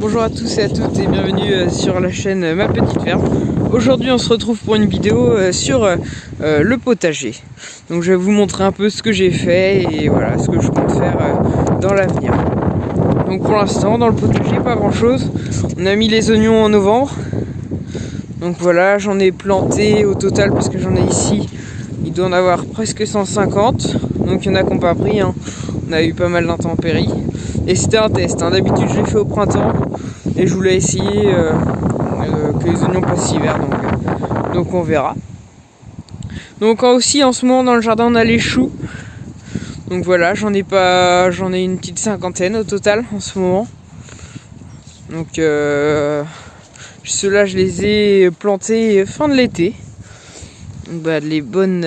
Bonjour à tous et à toutes et bienvenue sur la chaîne Ma Petite Ferme. Aujourd'hui on se retrouve pour une vidéo sur le potager. Donc je vais vous montrer un peu ce que j'ai fait et voilà ce que je compte faire dans l'avenir. Donc pour l'instant dans le potager pas grand chose. On a mis les oignons en novembre. Donc voilà, j'en ai planté au total parce que j'en ai ici. Il doit en avoir presque 150. Donc il y en a qui n'ont pas pris. On a eu pas mal d'intempéries. Et c'était un test. D'habitude je l'ai fait au printemps. Et je voulais essayer que les oignons passent l'hiver. Donc on verra. Donc aussi en ce moment dans le jardin on a les choux. Donc voilà, j'en ai une petite cinquantaine au total en ce moment. Donc ceux-là je les ai plantés fin de l'été. Bah, les bonnes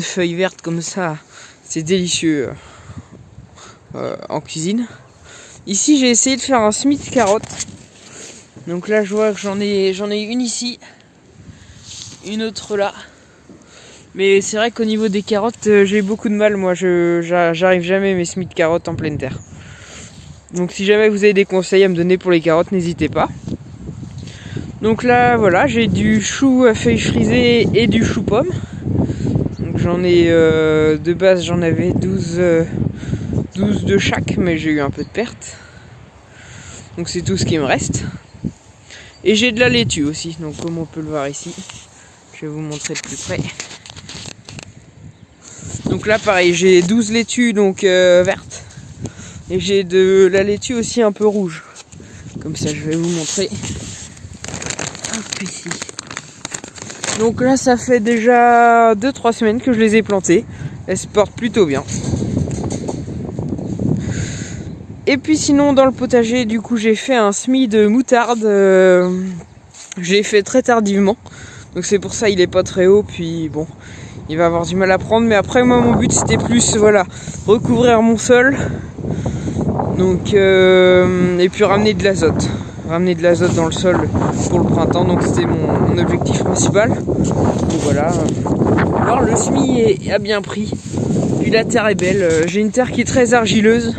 feuilles vertes comme ça, c'est délicieux en cuisine. Ici j'ai essayé de faire un semis de carottes. Donc là je vois que j'en ai une ici, une autre là. Mais c'est vrai qu'au niveau des carottes j'ai beaucoup de mal, moi j'arrive jamais à mes semis de carottes en pleine terre. Donc si jamais vous avez des conseils à me donner pour les carottes, n'hésitez pas. Donc là voilà, j'ai du chou à feuilles frisées et du chou pomme. Donc j'en ai de base j'en avais 12 de chaque, mais j'ai eu un peu de perte. Donc c'est tout ce qui me reste. Et j'ai de la laitue aussi, donc comme on peut le voir ici, je vais vous montrer de plus près. Donc là pareil, j'ai 12 laitues donc vertes. Et j'ai de la laitue aussi un peu rouge. Comme ça je vais vous montrer. Hop, ici. Donc là ça fait déjà 2-3 semaines que je les ai plantées. Elles se portent plutôt bien. Et puis sinon dans le potager du coup j'ai fait un semis de moutarde. J'ai fait très tardivement. Donc c'est pour ça il est pas très haut. Puis bon, il va avoir du mal à prendre. Mais après moi mon but c'était plus voilà, recouvrir mon sol. Donc et puis ramener de l'azote. Ramener de l'azote dans le sol pour le printemps. Donc c'était mon objectif principal. Donc voilà. Alors le semis a bien pris. Puis la terre est belle. J'ai une terre qui est très argileuse.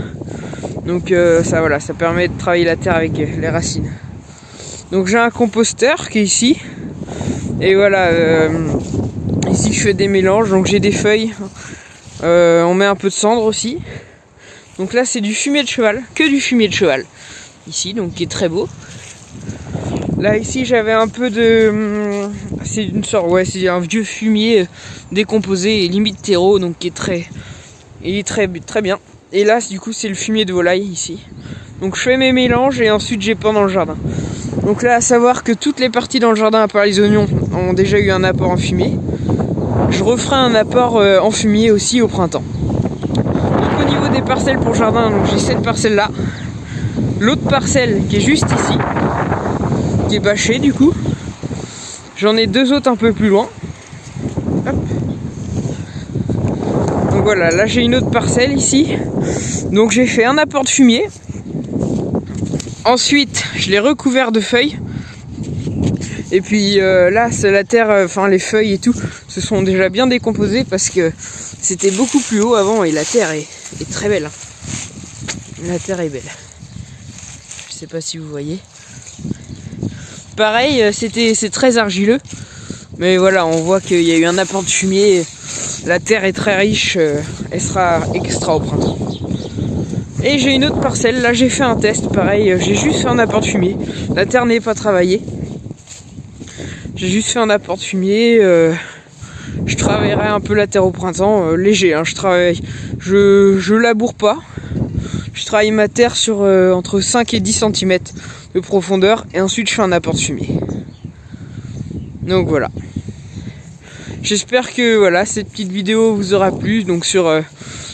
Donc ça permet de travailler la terre avec les racines. Donc j'ai un composteur qui est ici. Et voilà, ici je fais des mélanges, donc j'ai des feuilles. On met un peu de cendre aussi. Donc là c'est du fumier de cheval, que du fumier de cheval. Ici, donc qui est très beau. Là ici j'avais un peu de... c'est une sorte, ouais, c'est un vieux fumier décomposé et limite terreau, donc qui est très bien. Et là du coup c'est le fumier de volaille ici. Donc je fais mes mélanges et ensuite j'épand dans le jardin. Donc là à savoir que toutes les parties dans le jardin à part les oignons ont déjà eu un apport en fumier. Je referai un apport en fumier aussi au printemps. Donc au niveau des parcelles pour le jardin, donc j'ai cette parcelle là. L'autre parcelle qui est juste ici, qui est bâchée du coup. J'en ai deux autres un peu plus loin. Hop. Donc voilà, là j'ai une autre parcelle ici. Donc j'ai fait un apport de fumier. Ensuite, je l'ai recouvert de feuilles. Et puis là, c'est la terre, les feuilles et tout se sont déjà bien décomposées parce que c'était beaucoup plus haut avant et la terre est très belle. La terre est belle. Je sais pas si vous voyez. Pareil, c'est très argileux. Mais voilà, on voit qu'il y a eu un apport de fumier. La terre est très riche, elle sera extra au printemps. Et j'ai une autre parcelle, là j'ai fait un test, pareil, j'ai juste fait un apport de fumier. La terre n'est pas travaillée. J'ai juste fait un apport de fumier. Je travaillerai un peu la terre au printemps, léger, je laboure pas. Je travaille ma terre sur entre 5 et 10 cm de profondeur et ensuite je fais un apport de fumier. Donc voilà. J'espère que voilà, cette petite vidéo vous aura plu donc sur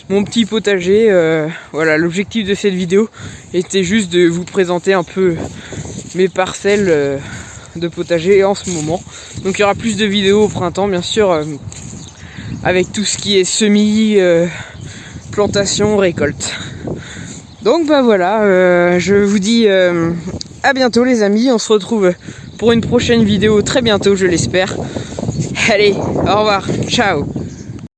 mon petit potager. Voilà, l'objectif de cette vidéo était juste de vous présenter un peu mes parcelles de potager en ce moment. Donc il y aura plus de vidéos au printemps bien sûr avec tout ce qui est semis, plantation, récolte. Donc bah voilà, je vous dis à bientôt les amis, on se retrouve pour une prochaine vidéo très bientôt je l'espère. Allez, au revoir, ciao.